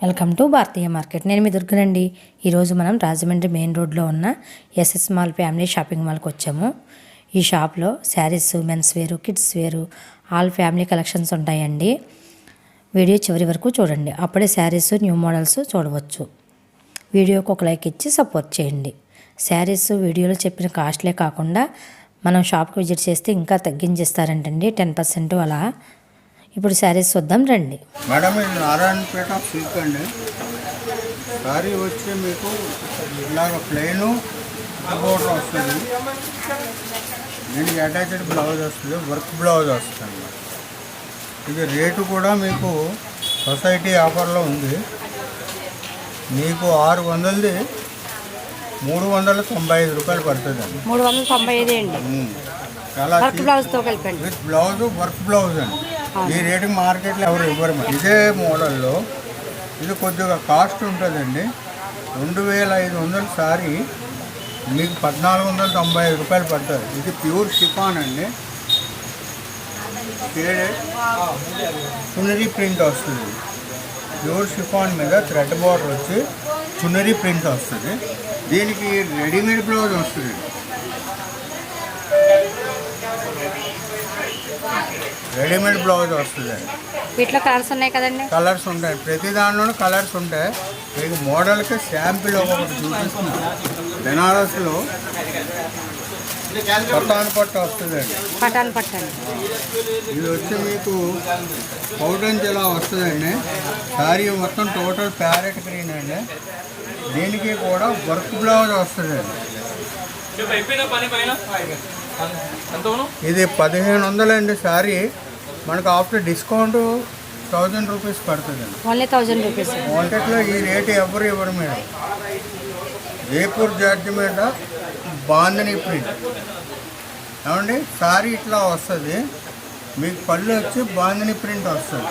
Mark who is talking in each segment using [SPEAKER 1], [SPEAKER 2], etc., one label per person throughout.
[SPEAKER 1] Welcome to Bharatiya market. నేను మీ దుర్గనండి. ఈరోజు మనం రాజమండ్రి మెయిన్ రోడ్లో ఉన్న ఎస్ఎస్ మాల్ ఫ్యామిలీ షాపింగ్ మాల్కి వచ్చాము. ఈ షాప్లో శారీస్, మెన్స్ వేరు, కిడ్స్ వేరు, ఆల్ ఫ్యామిలీ కలెక్షన్స్ ఉంటాయండి. వీడియో చివరి వరకు చూడండి, అప్పుడే శారీస్ న్యూ మోడల్స్ చూడవచ్చు. వీడియోకి ఒక లైక్ ఇచ్చి సపోర్ట్ చేయండి. శారీస్ వీడియోలో చెప్పిన కాస్ట్లే కాకుండా మనం షాప్కి విజిట్ చేస్తే ఇంకా తగ్గించేస్తారంటండి, 10% అలా. ఇప్పుడు శారీస్ చూద్దాం రండి.
[SPEAKER 2] మేడం ఇది నారాయణపేట సిల్క్ అండి. శారీ వచ్చి మీకు ఇలాగ ప్లెయిన్ బోర్డర్ వస్తుంది, దీనికి అటాచ్డ్ బ్లౌజ్ వస్తుంది, వర్క్ బ్లౌజ్ వస్తుంది. ఇది రేటు కూడా మీకు సొసైటీ ఆఫర్లో ఉంది. మీకు 600ది 395 రూపాయలు పడుతుంది అండి.
[SPEAKER 1] 395 అండి.
[SPEAKER 2] చాలా విత్ బ్లౌజ్, వర్క్ బ్లౌజ్ అండి. ఈ రేటు మార్కెట్లో ఎవరు ఇవ్వరు. ఇదే మోడల్లో ఇది కొద్దిగా కాస్ట్ ఉంటుందండి. 2500 సారీ మీకు 1495 రూపాయలు పడుతుంది. ఇది ప్యూర్ షిఫాన్ అండి. చునరీ ప్రింట్ వస్తుంది. ప్యూర్ షిఫాన్ మీద థ్రెడ్ బార్డర్ వచ్చి చునరీ ప్రింట్ వస్తుంది. దీనికి రెడీమేడ్ బ్లౌజ్ వస్తుంది. రెడీమేడ్ బ్లౌజ్ వస్తుంది.
[SPEAKER 1] వీటిలో కలర్స్ ఉన్నాయి కదండి.
[SPEAKER 2] కలర్స్ ఉంటాయి, ప్రతి దానిలోనూ కలర్స్ ఉంటాయి. మీకు మోడల్కి శాంపిల్ ఒకటి చూపిస్తున్నాను. బెనారస్లో పటాన్ పట్టు వస్తుందండి.
[SPEAKER 1] పటాన్ పట్టు
[SPEAKER 2] ఇది వచ్చి మీకు పౌడెంజ్ ఇలా వస్తుందండి. శారీ మొత్తం టోటల్ ప్యారెట్ గ్రీన్ అండి. దీనికి కూడా వర్క్ బ్లౌజ్ వస్తుందండి. ఇది 1500 అండి. శారీ మనకు ఆఫ్టర్ డిస్కౌంట్ 1000 రూపీస్ పడుతుందండి.
[SPEAKER 1] Only 1000 rupees.
[SPEAKER 2] మార్కెట్లో ఈ రేటు ఎవరు ఇవ్వరు మేడం. జైపూర్ జార్జ్ మీద బాందని ప్రింట్ ఏమండి. శారీ ఇట్లా వస్తుంది, మీకు పళ్ళు వచ్చి బాందని ప్రింట్ వస్తుంది.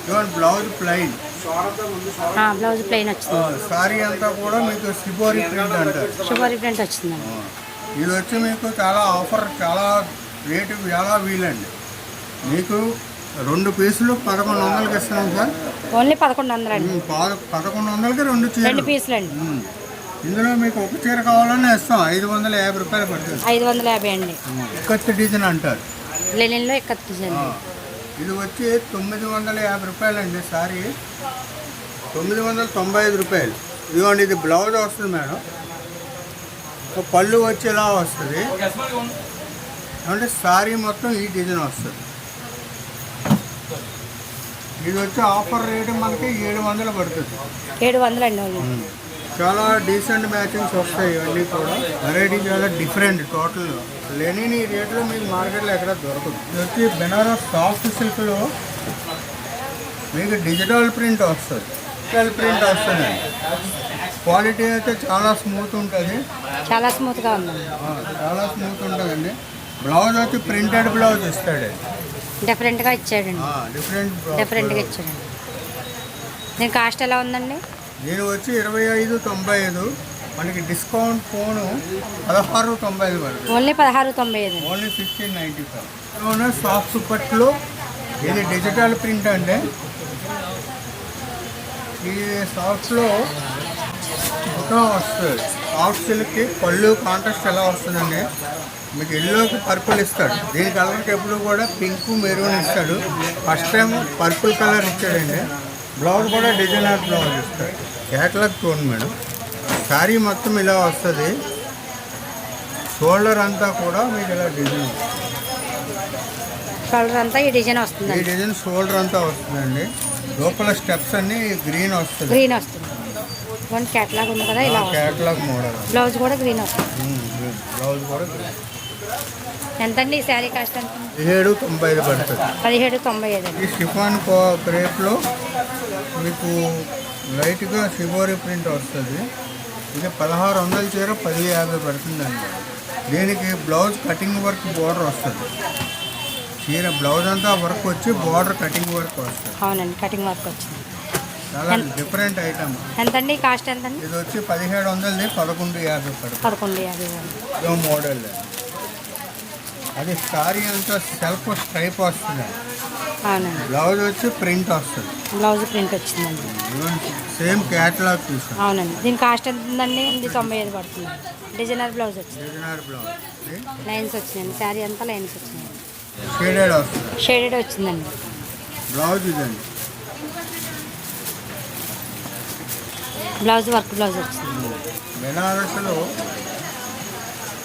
[SPEAKER 2] ఇవన్నీ బ్లౌజ్ ప్లెయిన్
[SPEAKER 1] వచ్చింది.
[SPEAKER 2] శారీ అంతా కూడా మీకు షిబోరి ప్రింట్ అంటారు.
[SPEAKER 1] షిబోరి ప్రింట్ వచ్చిందండి.
[SPEAKER 2] ఇది వచ్చి మీకు చాలా ఆఫర్, చాలా రేటు చాలా వీలండి. మీకు 2 పీసులు 1100కి ఇస్తున్నాం సార్.
[SPEAKER 1] ఓన్లీ 1100 అండి.
[SPEAKER 2] 1100కి 2
[SPEAKER 1] పీసులు అండి.
[SPEAKER 2] ఇందులో మీకు ఒక చీర కావాలని ఇస్తాం. 550 రూపాయలు పడుతుంది.
[SPEAKER 1] 550 అండి.
[SPEAKER 2] ఇక్కత్ డిజైన్ అంటారు.
[SPEAKER 1] లెనిన్లో ఇక్కత్ డిజైన్.
[SPEAKER 2] ఇది వచ్చి 950 రూపాయలు అండి. సారీ 995 రూపాయలు. ఇదిగోండి, ఇది బ్లౌజ్ వస్తుంది మేడం. పళ్ళు వచ్చేలా వస్తుంది అంటే సారీ మొత్తం ఈ డిజైన్ వస్తుంది. ఇది వచ్చి ఆఫర్ రేటు మనకి 700 పడుతుంది.
[SPEAKER 1] 700 అండి.
[SPEAKER 2] చాలా డీసెంట్ మ్యాచింగ్స్ వస్తాయి. ఇవన్నీ కూడా వెరైటీ చాలా డిఫరెంట్. టోటల్ లేని ఈ రేట్లో మీకు మార్కెట్లో ఎక్కడ దొరకదు. ఇది వచ్చి బెనారస్ సాఫ్ట్ సిల్క్లో మీకు డిజిటల్ ప్రింట్ వస్తుంది. డిజిటల్ ప్రింట్ వస్తుంది. క్వాలిటీ అయితే చాలా స్మూత్ ఉంటుంది.
[SPEAKER 1] చాలా స్మూత్గా ఉంది.
[SPEAKER 2] చాలా స్మూత్ ఉంటుందండి. బ్లౌజ్ వచ్చి ప్రింటెడ్ బ్లౌజ్ ఇస్తాడు.
[SPEAKER 1] డిఫరెంట్గా ఇచ్చాడండి. డిఫరెంట్గా ఇచ్చాడండి. దీని కాస్ట్ ఎలా ఉందండి?
[SPEAKER 2] దీని వచ్చి 2595. మనకి డిస్కౌంట్ ఫోను 1695 పడుతుంది.
[SPEAKER 1] ఓన్లీ 1695.
[SPEAKER 2] ఓన్లీ 1595. సాఫ్ట్ దుపట్లో ఇది డిజిటల్ ప్రింట్ అండి. ఈ సాఫ్ట్లో మొత్తం వస్తుంది. సాఫ్ట్ సిల్క్కి పళ్ళు కాంట్రాస్ట్ ఎలా వస్తుందండి. మీకు ఎల్లోకి పర్పుల్ ఇస్తాడు. దీని కలర్కి ఎప్పుడు కూడా పింక్, మెరూన్ ఇస్తాడు. ఫస్ట్ టైం పర్పుల్ కలర్ ఇచ్చాడండి. బ్లౌజ్ కూడా డిజైనర్ బ్లౌజ్ ఇస్తాడు. Catalogue tone madam. శారీ మొత్తం ఇలా వస్తుంది. షోల్డర్ అంతా కూడా మీకు ఇలా డిజైన్,
[SPEAKER 1] షోల్డర్ అంతా ఈ డిజైన్ వస్తుంది.
[SPEAKER 2] ఈ డిజైన్ షోల్డర్ అంతా వస్తుందండి. లోపల స్టెప్స్ అన్ని గ్రీన్ వస్తుంది.
[SPEAKER 1] గ్రీన్ వస్తుంది. క్యాట్లాగ్ ఉంది కదా, ఇలా
[SPEAKER 2] క్యాట్లాగ్ మోడల్.
[SPEAKER 1] బ్లౌజ్ కూడా గ్రీన్ వస్తుంది.
[SPEAKER 2] బ్లౌజ్ కూడా గ్రీన్.
[SPEAKER 1] ఎంతండి ఈ శారీ కాస్ట్? ఎంత?
[SPEAKER 2] 1795 పడుతుంది.
[SPEAKER 1] 1795.
[SPEAKER 2] ఈ షిఫాన్ క్రేప్లో మీకు లైట్గా షిబోరి ప్రింట్ వస్తుంది. ఇది 1600 చీర 1050 పడుతుందండి. దీనికి బ్లౌజ్ కటింగ్ వర్క్ బోర్డర్ వస్తుంది. చీర బ్లౌజ్ అంతా వర్క్ వచ్చి బోర్డర్ కటింగ్ వర్క్ వస్తుంది.
[SPEAKER 1] అవునండి, కటింగ్ వర్క్ వచ్చింది.
[SPEAKER 2] చాలా డిఫరెంట్ ఐటమ్.
[SPEAKER 1] ఎంతండి కాస్ట్? ఎంతండి?
[SPEAKER 2] ఇది వచ్చి 1700ది 1150 పడుతుంది.
[SPEAKER 1] 1150
[SPEAKER 2] మోడల్. అది సారీ అంతా సెల్ఫ్ స్ట్రైప్ వస్తుంది.
[SPEAKER 1] అవునండి.
[SPEAKER 2] బ్లౌజ్ వచ్చి ప్రింట్ వస్తుంది.
[SPEAKER 1] బ్లౌజ్ ప్రింట్ వచ్చిందండి.
[SPEAKER 2] సేమ్ క్యాటలాగ్ చూసాం.
[SPEAKER 1] అవునండి. దీని కాస్ట్ ఎంత ఉందండి? 95 పడుతుంది. డిజైనర్ బ్లౌజ్ వచ్చింది.
[SPEAKER 2] డిజైనర్ బ్లౌజ్
[SPEAKER 1] లైన్స్ వచ్చినాయండి. శారీ అంతా లైన్స్ వచ్చినాయి.
[SPEAKER 2] షేడెడ్ వస్తుంది.
[SPEAKER 1] షేడెడ్ వచ్చిందండి.
[SPEAKER 2] బ్లౌజ్ ఇదండి.
[SPEAKER 1] బ్లౌజ్ వర్క్ బ్లౌజ్ వచ్చింది.
[SPEAKER 2] బెనారస్లో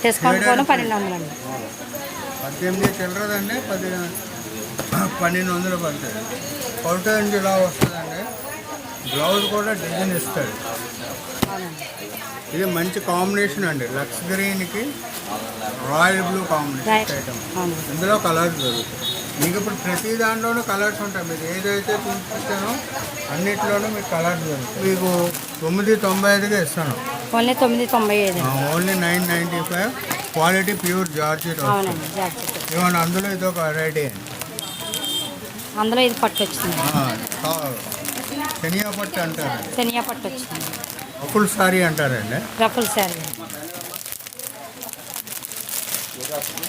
[SPEAKER 1] డిస్కౌంట్ కూడా 1200 అండి.
[SPEAKER 2] 18 చిల్లరదండి. 1200 పడుతుంది. పౌటంజ్ ఇలా వస్తుందండి. బ్లౌజ్ కూడా డిజైన్ ఇస్తాడు.
[SPEAKER 1] అవునండి.
[SPEAKER 2] ఇది మంచి కాంబినేషన్ అండి. లక్స్ గ్రీన్కి రాయల్ బ్లూ కాంబినేషన్ ఐటమ్. ఇందులో కలర్స్ దొరుకుతాయి మీకు. ఇప్పుడు ప్రతి దాంట్లోనూ కలర్స్ ఉంటాయి. మీరు ఏదైతే చూపిస్తానో అన్నిట్లోనూ మీకు కలర్స్ దొరుకుతాయి. మీకు 995గా ఇస్తాను.
[SPEAKER 1] Only 995.
[SPEAKER 2] Only 995. Quality pure georgette.
[SPEAKER 1] అవునండి, జార్జెట్.
[SPEAKER 2] ఇవన్న అందులో ఇది ఒక వెరైటీ అండి.
[SPEAKER 1] అందులో ఇది పట్టు వచ్చింది.
[SPEAKER 2] శనియా పట్టు అంటారు.
[SPEAKER 1] శనియా పట్టు వచ్చింది.
[SPEAKER 2] రఫుల్ సారీ అంటారండి.
[SPEAKER 1] Ruffle sorry.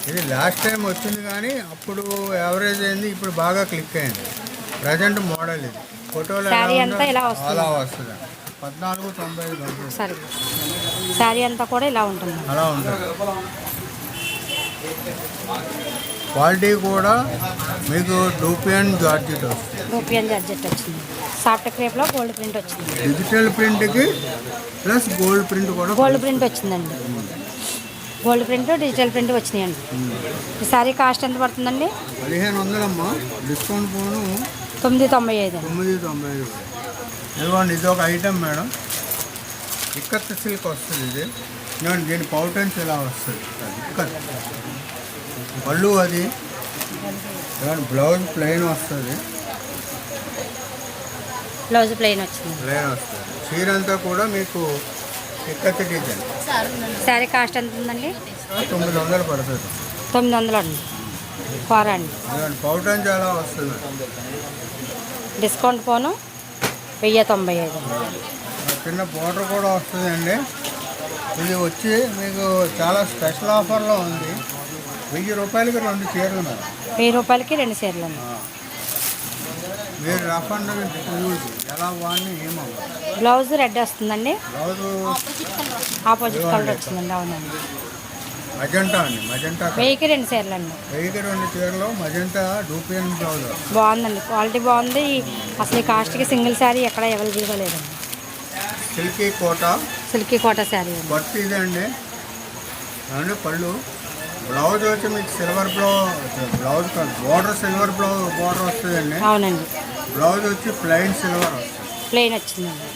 [SPEAKER 2] ఇది లాస్ట్ టైం వచ్చింది కానీ అప్పుడు యావరేజ్ అయింది. ఇప్పుడు బాగా క్లిక్ అయింది. ప్రజెంట్ మోడల్ ఇది. ఫోటోలో
[SPEAKER 1] శారీ అంతా ఇలా
[SPEAKER 2] అలా వస్తుంది. 1495
[SPEAKER 1] సరే. శారీ అంతా కూడా ఇలా ఉంటుంది.
[SPEAKER 2] అలా ఉంటుంది. క్వాలిటీ కూడా మీకు డూపియన్ జార్జెట్ వస్తుంది.
[SPEAKER 1] డూపియన్ జార్జెట్ వచ్చింది. సాఫ్ట్ క్రేప్లో గోల్డ్ ప్రింట్ వచ్చింది.
[SPEAKER 2] డిజిటల్ ప్రింట్కి ప్లస్ గోల్డ్ ప్రింట్ కూడా.
[SPEAKER 1] గోల్డ్ ప్రింట్ వచ్చిందండి. గోల్డ్ ప్రింట్, డిజిటల్ ప్రింట్ వచ్చినాయండి. ఈ శారీ కాస్ట్ ఎంత పడుతుందండి?
[SPEAKER 2] 1500 అమ్మా. డిస్కౌంట్ పోను
[SPEAKER 1] 995.
[SPEAKER 2] 995. ఇదిగోండి, ఇది ఒక ఐటమ్ మేడం. ఇక్కత్ సిల్క్ వస్తుంది ఇది. ఇదిగోండి, దీని పౌటన్స్ ఇలా వస్తుంది. ఇక్కత్ పళ్ళు అది. ఇదిగోండి, బ్లౌజ్ ప్లెయిన్ వస్తుంది.
[SPEAKER 1] బ్లౌజ్ ప్లెయిన్ వచ్చింది.
[SPEAKER 2] ప్లెయిన్ వస్తుంది. చీర అంతా కూడా మీకు ఇక్కత్ డిజైన్.
[SPEAKER 1] శారీ కాస్ట్ ఎంత ఉందండి?
[SPEAKER 2] 900 పడుతుంది.
[SPEAKER 1] 900 అండి. కూర అండి.
[SPEAKER 2] పౌటన్స్ చాలా వస్తుంది.
[SPEAKER 1] డిస్కౌంట్ పోను 1095.
[SPEAKER 2] చిన్న బోర్డర్ కూడా వస్తుందండి. ఇది వచ్చి మీకు చాలా స్పెషల్ ఆఫర్లో ఉంది. 1000 రూపాయలకి 2 చీరలు మేడం.
[SPEAKER 1] 1000 రూపాయలకి 2 చీరలు అండి.
[SPEAKER 2] మీరు రఫ్ అండ్ యూజ్ ఎలా వాడిని ఏమవ్వాలి.
[SPEAKER 1] బ్లౌజ్ రెడ్ వస్తుందండి.
[SPEAKER 2] బ్లౌజ్
[SPEAKER 1] ఆపోజిట్ కలర్ వచ్చిందండి. అవునండి.
[SPEAKER 2] మజంటా అండి. మజంటా
[SPEAKER 1] 1000కి 2 చీరలు అండి.
[SPEAKER 2] 1000కి 2 చీరలు మజంటా డూపియన్ బ్లౌజ్.
[SPEAKER 1] బాగుందండి. క్వాలిటీ బాగుంది. అసలు ఈ కాస్ట్కి సింగిల్ శారీ ఎక్కడ అవైలబుల్గా లేదండి.
[SPEAKER 2] Silky Kota.
[SPEAKER 1] Silky Kota sari
[SPEAKER 2] but ఇదండి. అండి పళ్ళు. బ్లౌజ్ వచ్చి మీకు సిల్వర్ బ్లౌజ్ కాదు, బోర్డర్ సిల్వర్ బోర్డర్ వస్తుందండి.
[SPEAKER 1] అవునండి.
[SPEAKER 2] బ్లౌజ్ వచ్చి ప్లెయిన్ సిల్వర్ వస్తుంది.
[SPEAKER 1] ప్లెయిన్ వచ్చిందండి.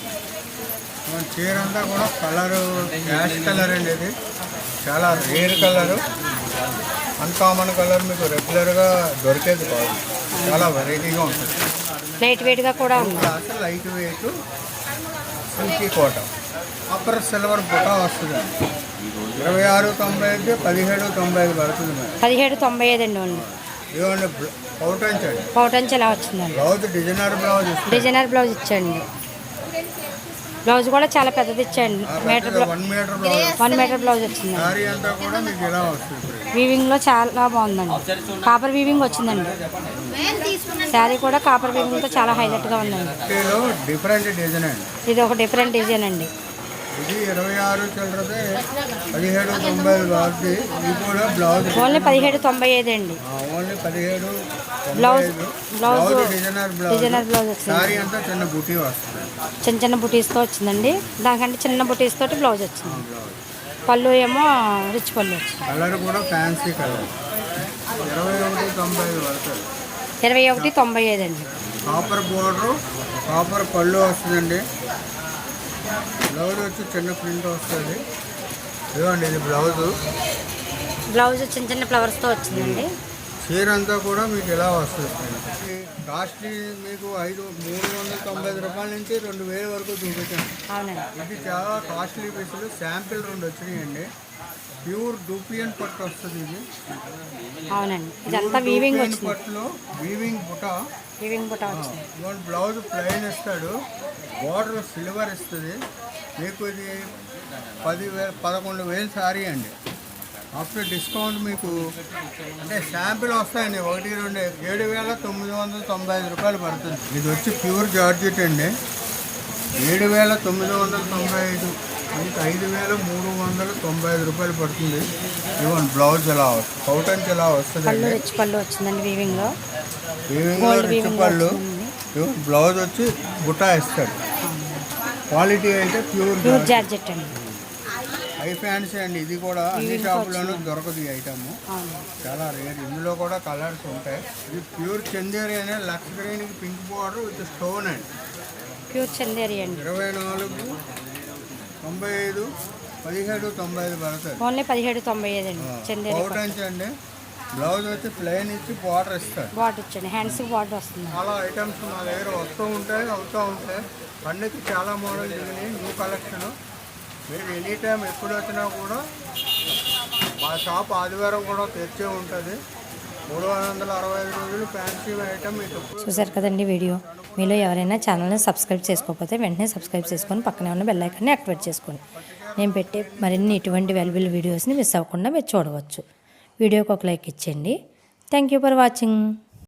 [SPEAKER 2] చీర అంతా కూడా కలరు యాష్ కలర్ అండి. ఇది చాలా రేర్ కలరు. Uncommon colour. మీకు రెగ్యులర్గా దొరికేది కాదు. చాలా వెరైటీగా ఉంటుంది.
[SPEAKER 1] లైట్ వెయిట్గా కూడా ఉంది.
[SPEAKER 2] లైట్ వెయిట్ సిల్కీ కోట. అప్పర్ సిల్వర్ బుటా వస్తుంది. 2695 1795 పడుతుంది మేడం.
[SPEAKER 1] 1795 అండి. ఓన్లీ
[SPEAKER 2] ఇదిగోండి పౌటంచ్ అండి.
[SPEAKER 1] పౌటంచ్ ఎలా వచ్చిందండి?
[SPEAKER 2] Blouse designer blouse.
[SPEAKER 1] Designer blouse ఇచ్చండి. బ్లౌజ్ కూడా చాలా పెద్దది ఇచ్చండి.
[SPEAKER 2] 1 మీటర్ బ్లౌజ్.
[SPEAKER 1] 1 మీటర్ బ్లౌజ్ వచ్చింది.
[SPEAKER 2] సారీ అంతా కూడా మీకు ఇలా వస్తుంది.
[SPEAKER 1] వీవింగ్లో చాలా బాగుందండి. కాపర్ వీవింగ్ వచ్చిందండి. శారీ కూడా కాపర్ వీవింగ్తో చాలా హైలైట్గా ఉందండి.
[SPEAKER 2] డిఫరెంట్ డిజైన్ అండి.
[SPEAKER 1] ఇది ఒక డిఫరెంట్ డిజైన్ అండి.
[SPEAKER 2] ఇది 26 చిల్లరదే 1795 పడుతుంది. ఇది కూడా బ్లౌజ్
[SPEAKER 1] ఓన్లీ 1795 అండి.
[SPEAKER 2] ఓన్లీ 1795.
[SPEAKER 1] బ్లౌజ్
[SPEAKER 2] డిజైనర్
[SPEAKER 1] బ్లౌజ్ వచ్చింది.
[SPEAKER 2] సారీ అంతా చిన్న బుటీ వస్తుంది.
[SPEAKER 1] చిన్న చిన్న బుటీస్తో వచ్చిందండి. దానికంటే చిన్న బుటీస్ తోటి బ్లౌజ్ వచ్చింది. పళ్ళు ఏమో రిచ్ పళ్ళు వచ్చింది.
[SPEAKER 2] కలర్ కూడా ఫ్యాన్సీ కలర్. 2195 పడుతుంది.
[SPEAKER 1] 2195 అండి.
[SPEAKER 2] కాపర్ బోర్డరు, కాపర్ పళ్ళు వస్తుందండి. బ్లౌజ్ వచ్చి చిన్న ప్రింట్ వస్తుంది. ఇదిగోండి, ఇది బ్లౌజ్
[SPEAKER 1] చిన్న చిన్న ఫ్లవర్స్తో వచ్చిందండి.
[SPEAKER 2] చీర అంతా కూడా మీకు ఇలా వస్తుంది. కాస్ట్లీ మీకు 395 రూపాయల నుంచి 2000 వరకు చూపించాను.
[SPEAKER 1] అవునండి.
[SPEAKER 2] ఇది చాలా కాస్ట్లీ పీసులు. శాంపిల్ 2 వచ్చినాయండి. ప్యూర్ డూపియన్ పట్టు వస్తుంది ఇది.
[SPEAKER 1] అవునండి. ఇదంతా వీవింగ్ వచ్చింది.
[SPEAKER 2] పట్టులో వీవింగ్ బుట్ట
[SPEAKER 1] వచ్చింది.
[SPEAKER 2] బ్లౌజ్ ప్లెయిన్ ఇస్తాడు. బోర్డర్ సిల్వర్ ఇస్తుంది. మీకు ఇది 11,000 సారీ అండి. ఆఫ్టర్ డిస్కౌంట్ మీకు అంటే శాంపిల్ వస్తాయండి, 7,995 రూపాయలు పడుతుంది. ఇది వచ్చి ప్యూర్ జార్జెట్ అండి, 7,995, మీకు 5,395 రూపాయలు పడుతుంది. ఇవ్వండి బ్లౌజ్ ఎలా వస్తుంది, కౌటన్స్ ఎలా వస్తుంది,
[SPEAKER 1] రిచ్ పళ్ళు వచ్చిందండి వీవింగ్లో
[SPEAKER 2] రిచ్ పళ్ళు. బ్లౌజ్ వచ్చి బుటా ఇస్తాడు. క్వాలిటీ అయితే ప్యూర్
[SPEAKER 1] జార్జెట్ అండి,
[SPEAKER 2] హై ఫ్యాన్సీ అండి. ఇది కూడా అన్ని షాపుల్లోనూ దొరకదు ఈ ఐటమ్, చాలా రేర్. ఇందులో కూడా కలర్స్ ఉంటాయి. ఇది ప్యూర్ చందేరి అనే లక్స్ గ్రీన్కి పింక్ బార్డర్ విత్ స్టోన్ అండి,
[SPEAKER 1] ప్యూర్ చందేరి అండి.
[SPEAKER 2] 24,95, 17,95 పడుతుంది.
[SPEAKER 1] ఓన్లీ 17,95 అండి చందేరి.
[SPEAKER 2] కౌటన్స్ అండి. బ్లౌజ్ వచ్చి ప్లెయిన్ ఇచ్చి బార్డర్ ఇస్తాడు.
[SPEAKER 1] బార్డర్ ఇచ్చండి, హ్యాండ్స్కి బార్డర్ వస్తుంది.
[SPEAKER 2] చాలా ఐటమ్స్ మా దగ్గర వస్తూ ఉంటాయి, అవుతూ ఉంటాయి. పండుగకి చాలా మోడల్ దిగినాయి, న్యూ కలెక్షన్. మీరు ఎనీ టైం ఎప్పుడు వచ్చినా కూడా మా షాప్ ఆదివారం కూడా తెచ్చే ఉంటుంది. 365 రోజులు ఫ్యాన్సీ ఐటమ్ మీకు.
[SPEAKER 1] చూసారు కదండి వీడియో. మీలో ఎవరైనా ఛానల్ని సబ్స్క్రైబ్ చేసుకోకపోతే వెంటనే సబ్స్క్రైబ్ చేసుకొని పక్కనే ఉన్న బెల్ ఐకాన్ని యాక్టివేట్ చేసుకోండి. నేను పెట్టే మరిన్ని ఇటువంటి వాల్యుబుల్ వీడియోస్ని మిస్ అవ్వకుండా మీరు చూడవచ్చు. వీడియోకి ఒక లైక్ ఇచ్చేయండి. Thank you for watching.